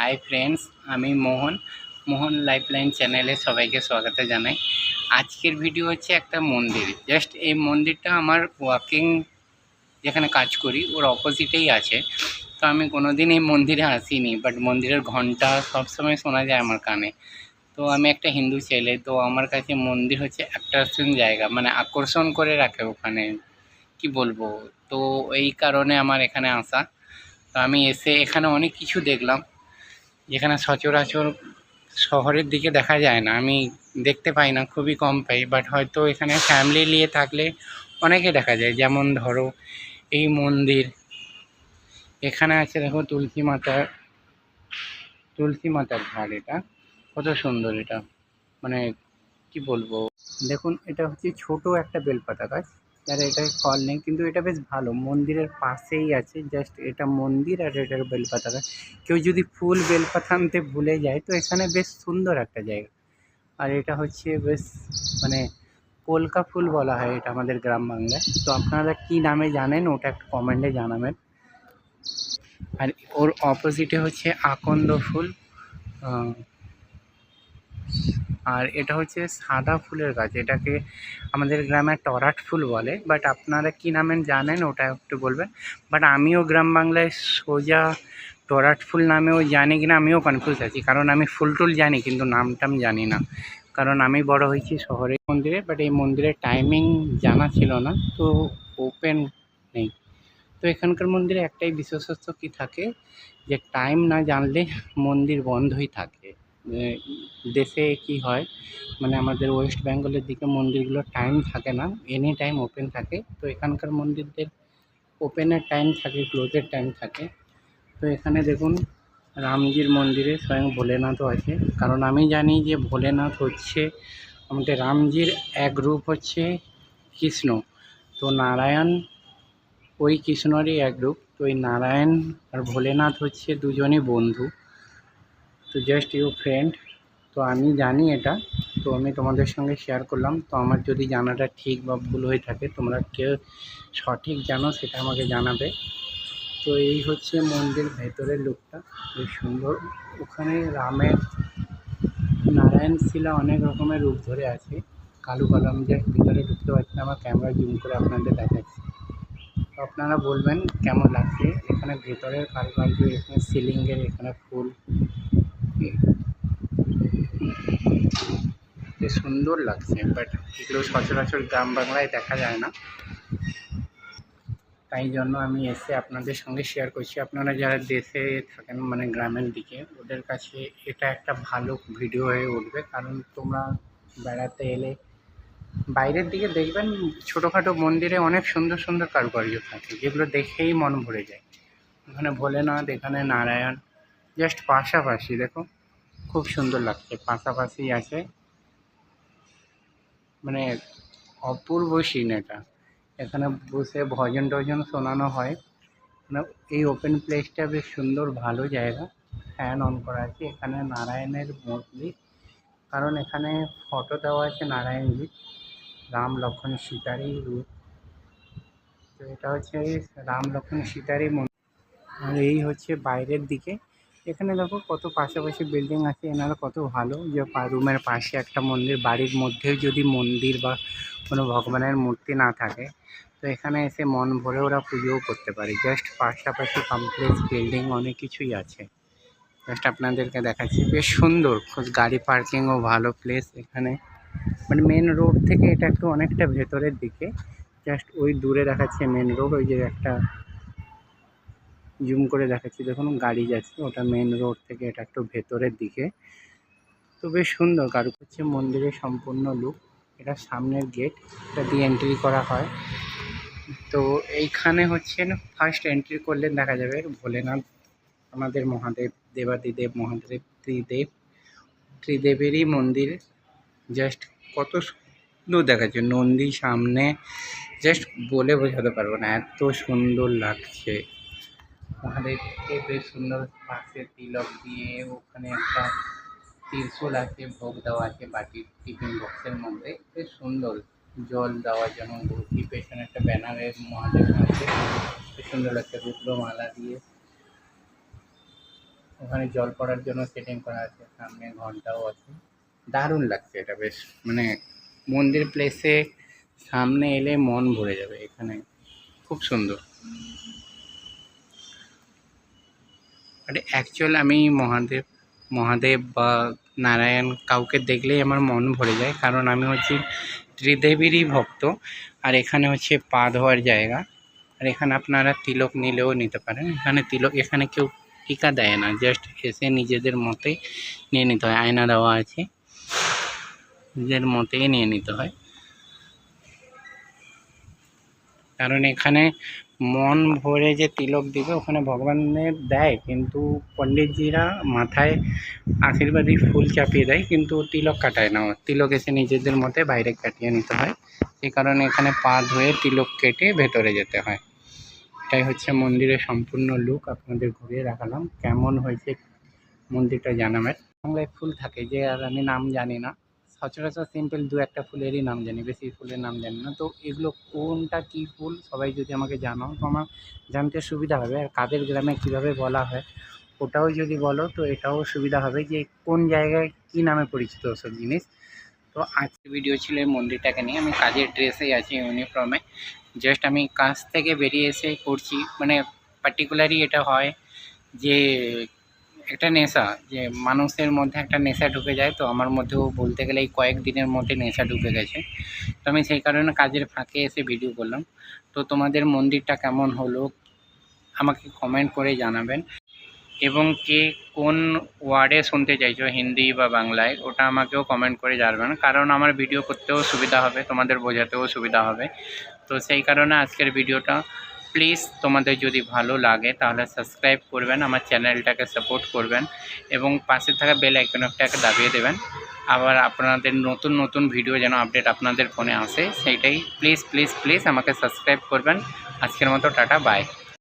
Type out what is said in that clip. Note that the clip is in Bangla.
হাই ফ্রেন্ডস, আমি মোহন। মোহন লাইফলাইন চ্যানেলে সবাইকে স্বাগত জানাই। আজকের ভিডিও হচ্ছে একটা মন্দির। জাস্ট এই মন্দিরটা আমার ওয়ার্কিং যেখানে কাজ করি ওর অপোজিটেই আছে। তো আমি কোনোদিন এই মন্দিরে আসিনি, বাট মন্দিরের ঘন্টা সবসময় শোনা যায় আমার কানে। তো আমি একটা হিন্দু ছেলে, তো আমার কাছে মন্দির হচ্ছে অ্যাট্রাকশন জায়গা, মানে আকর্ষণ করে রাখে ওখানে, কি বলবো। তো এই কারণে আমার এখানে আসা। তো আমি এসে এখানে অনেক কিছু দেখলাম যেখানে সচরাচর শহরের দিকে দেখা যায় না, আমি দেখতে পাই না, খুবই কম পাই। বাট হয়তো এখানে ফ্যামিলি নিয়ে থাকলে অনেকে দেখা যায়। যেমন ধরো এই মন্দির, এখানে আছে দেখো তুলসী মাতার ঝাড়। এটা কত সুন্দর, এটা মানে কি বলবো। দেখুন, এটা হচ্ছে ছোট একটা বেলপাতা গাছ, যার এটায় ফল নেই, কিন্তু এটা বেশ ভালো। মন্দিরের পাশেই আছে, জাস্ট এটা মন্দির আর এটার বেলপাতা গাছ। কেউ যদি ফুল বেলপাতা আনতে ভুলে যায় তো এখানে বেশ সুন্দর একটা জায়গা। আর এটা হচ্ছে বেশ মানে কলকা ফুল বলা হয় এটা আমাদের গ্রাম বাংলায়। তো আপনারা কি নামে জানেন ওটা একটা কমেন্টে জানাবেন। আর ওর অপোজিটে হচ্ছে আকন্দ ফুল। আর এটা হচ্ছে সাদা ফুলের গাছ, এটাকে আমাদের গ্রামে টরাট ফুল বলে। বাট আপনারা কী নামে জানেন ওটা একটু বলবেন। বাট আমিও গ্রাম বাংলায় সোজা টরাট ফুল নামেও জানি কিনা আমিও কনফিউজ আছি, কারণ আমি ফুল টুল জানি কিন্তু নামটাম জানি না, কারণ আমি বড় হয়েছি শহরের মন্দিরে। বাট এই মন্দিরের টাইমিং জানা ছিল না, তো ওপেন নেই। তো এখানকার মন্দিরে একটাই বিশেষত্ব কি থাকে, যে টাইম না জানলে মন্দির বন্ধই থাকে। দেশে কি হয়, মানে আমাদের ওয়েস্ট বেঙ্গলের দিকে মন্দিরগুলোর টাইম থাকে না, এনি টাইম ওপেন থাকে। তো এখানকার মন্দিরদের ওপেনের টাইম থাকে, ক্লোজের টাইম থাকে। তো এখানে দেখুন, রামজির মন্দিরে স্বয়ং ভোলেনাথও আছে। কারণ আমি জানি যে ভোলেনাথ হচ্ছে আমাদের রামজির এক রূপ হচ্ছে কৃষ্ণ। তো নারায়ণ ওই কৃষ্ণরই এক রূপ। তো এই নারায়ণ আর ভোলেনাথ হচ্ছে দুজনই বন্ধু। তো জাস্ট ইউ ফ্রেন্ড। তো আমি জানি এটা, তো আমি তোমাদের সঙ্গে শেয়ার করলাম। তো আমার যদি জানাটা ঠিক বা ভুল হয়ে থাকে, তোমরা কেউ সঠিক জানো সেটা আমাকে জানাবে। তো এই হচ্ছে মন্দির ভেতরের লুকটা, বেশ সুন্দর। ওখানে রামের নারায়ণ শিলা অনেক রকমের রূপ ধরে আছে, কালো কালো। আমি জাস্ট ভিতরে ঢুকতে পারছি না, আমার ক্যামেরা জুম করে আপনাদের দেখাচ্ছি। তো আপনারা বলবেন কেমন লাগছে এখানে ভেতরের কারুকার্য, এখানে সিলিংয়ের এখানে ফুল, বেশ সুন্দর লাগছে। বাট এগুলো সচরাচর গ্রাম বাংলায় দেখা যায় না, তাই জন্য আমি এসে আপনাদের সঙ্গে শেয়ার করছি। আপনারা যারা দেশে থাকেন, মানে গ্রামের দিকে, ওদের কাছে এটা একটা ভালো ভিডিও হয়ে উঠবে। কারণ তোমরা বেড়াতে এলে বাইরের দিকে দেখবেন ছোটোখাটো মন্দিরে অনেক সুন্দর সুন্দর কারুকার্য থাকে, যেগুলো দেখেই মন ভরে যায়। এখানে ভোলেনাথ, এখানে নারায়ণ, জাস্ট পাশাপাশি দেখো, খুব সুন্দর লাগছে, পাশাপাশি আছে, মানে অপূর্ব সিন এটা। এখানে বসে ভজন টজন শোনানো হয়। মানে এই ওপেন প্লেসটা বেশ সুন্দর, ভালো জায়গা। ফ্যান অন করা আছে, এখানে নারায়ণের মূর্তি, কারণ এখানে ফটো দেওয়া আছে নারায়ণজি, রাম লক্ষ্মণ সীতারই রূপ। তো এটা হচ্ছে রাম লক্ষ্মণ সীতারই মন্দির। আর এই হচ্ছে বাইরের দিকে। এখানে দেখো কত পাশাপাশি বিল্ডিং আছে, এনারা কত ভালো যে রুমের পাশে একটা মন্দির। বাড়ির মধ্যেও যদি মন্দির বা কোনো ভগবানের মূর্তি না থাকে, তো এখানে এসে মন ভরে ওরা পুজোও করতে পারে। জাস্ট পাশাপাশি কমপ্লেক্স বিল্ডিং অনেক কিছুই আছে, জাস্ট আপনাদেরকে দেখাচ্ছি। বেশ সুন্দর, গাড়ি পার্কিংও ভালো প্লেস এখানে। মানে মেন রোড থেকে এটা একটু অনেকটা ভেতরের দিকে, জাস্ট ওই দূরে দেখাচ্ছে মেন রোড, ওই যে একটা জুম করে দেখাচ্ছি, দেখুন গাড়ি যাচ্ছে, ওটা মেন রোড থেকে এটা একটু ভেতরের দিকে। তো বেশ সুন্দর কারুকার্য মন্দিরের সম্পূর্ণ লুক। এটা সামনের গেট, এটা দিয়ে এন্ট্রি করা হয়। তো এইখানে হচ্ছে না, ফার্স্ট এন্ট্রি করলে দেখা যাবে ভোলেনাথ, আমাদের মহাদেব, দেবাদিদেব মহাদেব, ত্রিদেবেরই মন্দির। জাস্ট কত সুন্দর দেখাচ্ছে, নন্দী সামনে, জাস্ট বলে বোঝাতে পারবো না, এত সুন্দর লাগছে। মহাদেবকে বেশ সুন্দর, পাশে তিলক দিয়ে, ওখানে একটা ত্রিশূল আছে, ভোগ দেওয়া আছে বাটির টিফিন বক্সের মধ্যে, বেশ সুন্দর। জল দেওয়ার জন্য মূর্তি, পেছনে একটা ব্যানারের মহাদেব আছে, বেশ সুন্দর লাগছে, রুদ্রমালা দিয়ে। ওখানে জল পড়ার জন্য সেটিং করা আছে, সামনে ঘন্টাও আছে। দারুণ লাগছে এটা, বেশ মানে মন্দির প্লেসে সামনে এলে মন ভরে যাবে। এখানে খুব সুন্দর। বাট অ্যাকচুয়াল আমি মহাদেব বা নারায়ণ কাউকে দেখলেই আমার মন ভরে যায়, কারণ আমি হচ্ছি ত্রিদেবীরই ভক্ত। আর এখানে হচ্ছে পা ধোয়ার জায়গা, আর এখানে আপনারা তিলক নিলেও নিতে পারেন। এখানে কেউ টিকা দেয় না, জাস্ট এসে নিজেদের মতে নিয়ে নিতে হয়। আয়না দেওয়া আছে, নিজের মতেই নিয়ে নিতে হয়। কারণ এখানে মন ভরে যে তিলক দিবে ওখানে ভগবানের দেয়, কিন্তু পণ্ডিতজিরা মাথায় আশীর্বাদী ফুল চাপিয়ে দেয়, কিন্তু তিলক কাটায় না। তিলক এসে নিজেদের মতে বাইরে কাটিয়ে নিতে হয়। সেই কারণে এখানে পা ধুয়ে তিলক কেটে ভেতরে যেতে হয়। এটাই হচ্ছে মন্দিরের সম্পূর্ণ লুক, আপনাদের ঘুরিয়ে দেখালাম। কেমন হয়েছে মন্দিরটা জানাবেন। বাংলায় ফুল থাকে যে, আর আমি নাম জানি না। সচরাচর সিম্পল দু একটা ফুলেরই নাম জানি, বেশি ফুলের নাম জানি না। তো এগুলো কোনটা কী ফুল সবাই যদি আমাকে জানাও তো আমার জানতে সুবিধা হবে। আর কাদের গ্রামে কীভাবে বলা হয় ওটাও যদি বলো তো এটাও সুবিধা হবে, যে কোন জায়গায় কী নামে পরিচিত ওসব জিনিস। তো আজকের ভিডিও ছিল এই মন্দিরটাকে নিয়ে। আমি কাজের ড্রেসেই আছি, ইউনিফর্মে। জাস্ট আমি কাজ থেকে বেরিয়ে এসে করছি। মানে পার্টিকুলারই এটা হয় যে একটা নেশা, যে মানুষের মধ্যে একটা নেশা ঢুকে যায়। তো আমার মধ্যেও বলতে গেলে এই কয়েকদিনের মধ্যে নেশা ঢুকে গেছে। তো আমি সেই কারণে কাজের ফাঁকে এসে ভিডিও করলাম। তো তোমাদের মন্দিরটা কেমন হলো আমাকে কমেন্ট করে জানাবেন, এবং কে কোন ওয়ার্ডে শুনতে চাইছো, হিন্দি বা বাংলায়, ওটা আমাকেও কমেন্ট করে জানাবেন। কারণ আমার ভিডিও করতেও সুবিধা হবে, তোমাদের বোঝাতেও সুবিধা হবে। তো সেই কারণে আজকের ভিডিওটা, প্লিজ তোমাদের যদি ভালো লাগে তাহলে সাবস্ক্রাইব করবেন, আমার চ্যানেলটাকে সাপোর্ট করবেন, এবং পাশে থাকা বেল আইকনটাকে দাবিয়ে দেবেন। আবার আপনাদের নতুন নতুন ভিডিও যেন আপডেট আপনাদের ফোনে আসে, সেইটাই প্লিজ প্লিজ প্লিজ আমাকে সাবস্ক্রাইব করবেন। আজকের মতো টাটা, বাই।